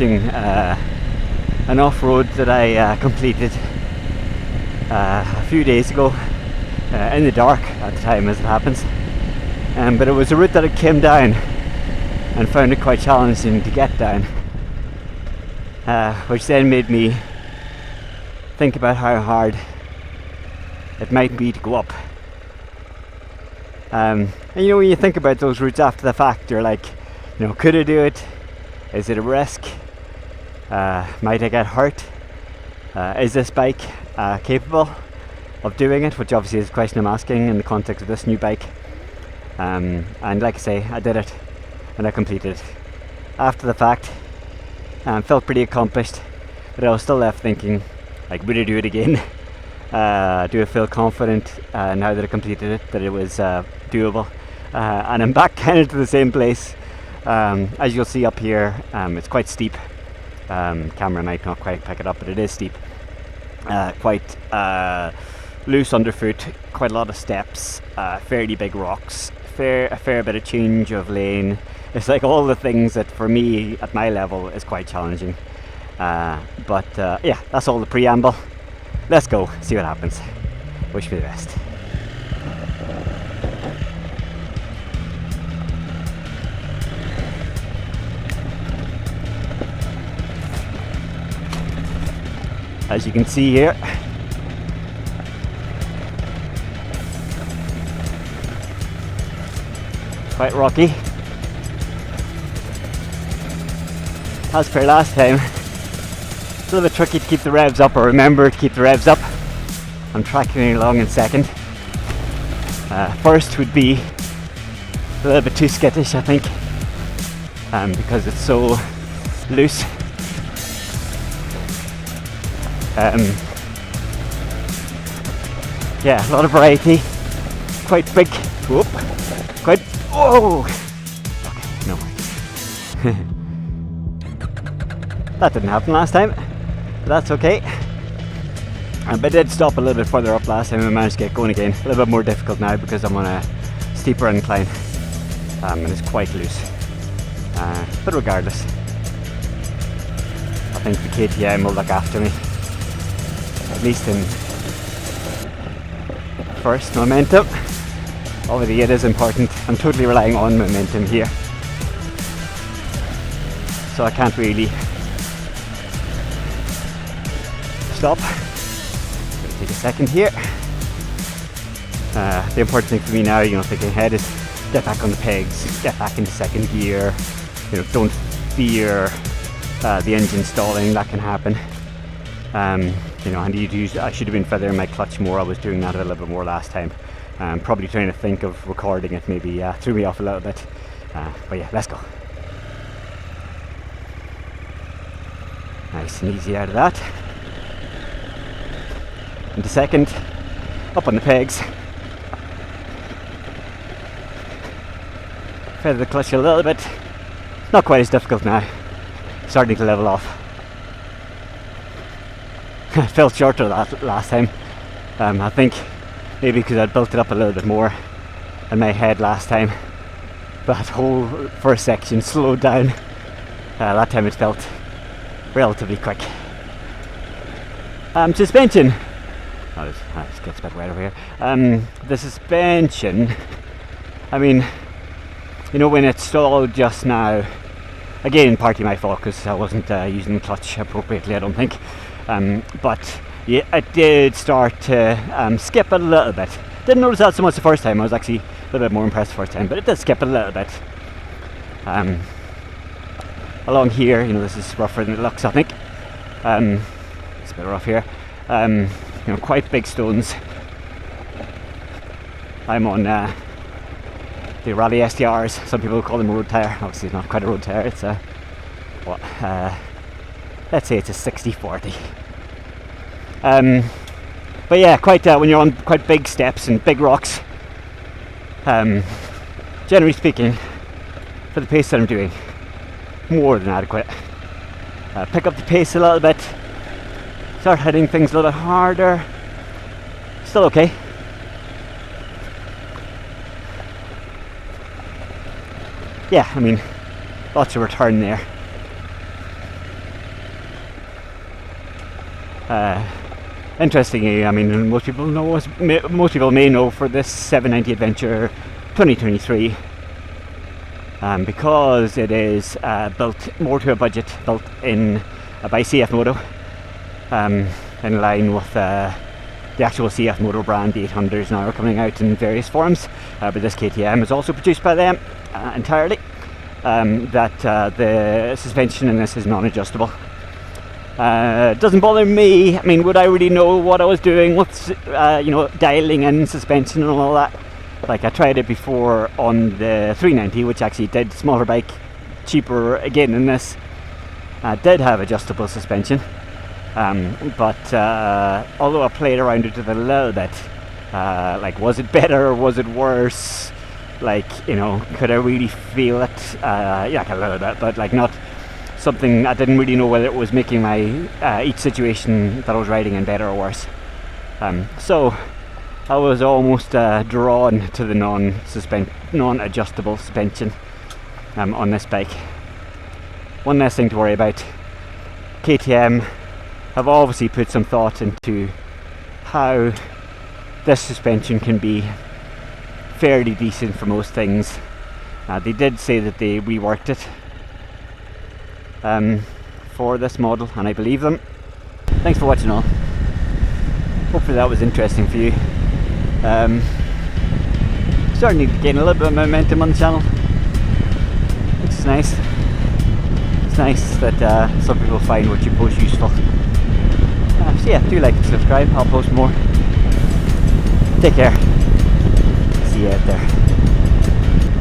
An off-road that I completed a few days ago in the dark at the time, as it happens, but it was a route that I came down and found it quite challenging to get down, which then made me think about how hard it might be to go up. And you know, when you think about those routes after the fact, you're like, you know, could I do it? Is it a risk? Might I get hurt? Is this bike capable of doing it? Which obviously is a question I'm asking in the context of this new bike. And like I say, I did it and I completed it. After the fact, felt pretty accomplished, but I was still left thinking, like, would I do it again? Do I feel confident now that I completed it, that it was doable? And I'm back kind of to the same place. As you'll see up here, it's quite steep. Camera might not quite pick it up, but it is steep. Quite loose underfoot, quite a lot of steps, fairly big rocks, a fair bit of change of lane. It's like all the things that for me at my level is quite challenging. But yeah, that's all the preamble. Let's go, see what happens. Wish me the best. As you can see here, quite rocky. As per last time, it's a little bit tricky to keep the revs up, or remember to keep the revs up. I'm tracking along in second. First would be a little bit too skittish, I think, because it's so loose. Yeah, a lot of variety, quite big, whoop, quite, oh, okay, no worries. That didn't happen last time, but that's okay. But I did stop a little bit further up last time and managed to get going again. A little bit more difficult now because I'm on a steeper incline, and it's quite loose. But regardless, I think the KTM will look after me. At least in first momentum. Obviously it is important. I'm totally relying on momentum here, so I can't really stop. Gonna take a second here. The important thing for me now, you know, thinking ahead, is get back on the pegs, get back into second gear. You know, don't fear the engine stalling. That can happen. You know, I should have been feathering my clutch more. I was doing that a little bit more last time. Probably trying to think of recording it maybe threw me off a little bit. But yeah, let's go. Nice and easy out of that. Into second, up on the pegs. Feather the clutch a little bit. Not quite as difficult now. Starting to level off. I felt shorter that last time. I think maybe because I'd built it up a little bit more in my head last time. That whole first section slowed down. That time it felt relatively quick. Suspension. Oh, this gets a bit wet over here. The suspension, I mean, you know, when it stalled just now, again, partly my fault because I wasn't using the clutch appropriately, I don't think. But yeah, it did start to skip a little bit. Didn't notice that so much the first time. I was actually a little bit more impressed the first time, but it did skip a little bit. Along here, you know, this is rougher than it looks, I think. It's a bit rough here. You know, quite big stones. I'm on the Rally STRs. Some people call them road tire. Obviously, it's not quite a road tire. It's a what? Let's say it's a 60/40. But yeah, quite when you're on quite big steps and big rocks. Generally speaking, for the pace that I'm doing, more than adequate. Pick up the pace a little bit. Start hitting things a little bit harder. Still okay. Yeah, I mean, lots of return there. Interestingly, I mean, most people may know for this 790 Adventure 2023, because it is built more to a budget, built in by CF Moto, in line with the actual CF Moto brand. The 800s now are coming out in various forms, but this KTM is also produced by them entirely. That the suspension in this is non-adjustable. Doesn't bother me. I mean, would I really know what I was doing with dialing in suspension and all that? Like, I tried it before on the 390, which actually did, smaller bike, cheaper again than this, did have adjustable suspension. But although I played around it a little bit, like, was it better or was it worse? Like, could I really feel it? Yeah, a little bit, but like not something. I didn't really know whether it was making my each situation that I was riding in better or worse. So I was almost drawn to the non-adjustable suspension on this bike. One less thing to worry about. KTM have obviously put some thought into how this suspension can be fairly decent for most things. They did say that they reworked it for this model, and I believe them. Thanks for watching all. Hopefully that was interesting for you. Starting to gain a little bit of momentum on the channel, which is nice. It's nice that some people find what you post useful. So yeah, do like and subscribe. I'll post more. Take care. See you out there.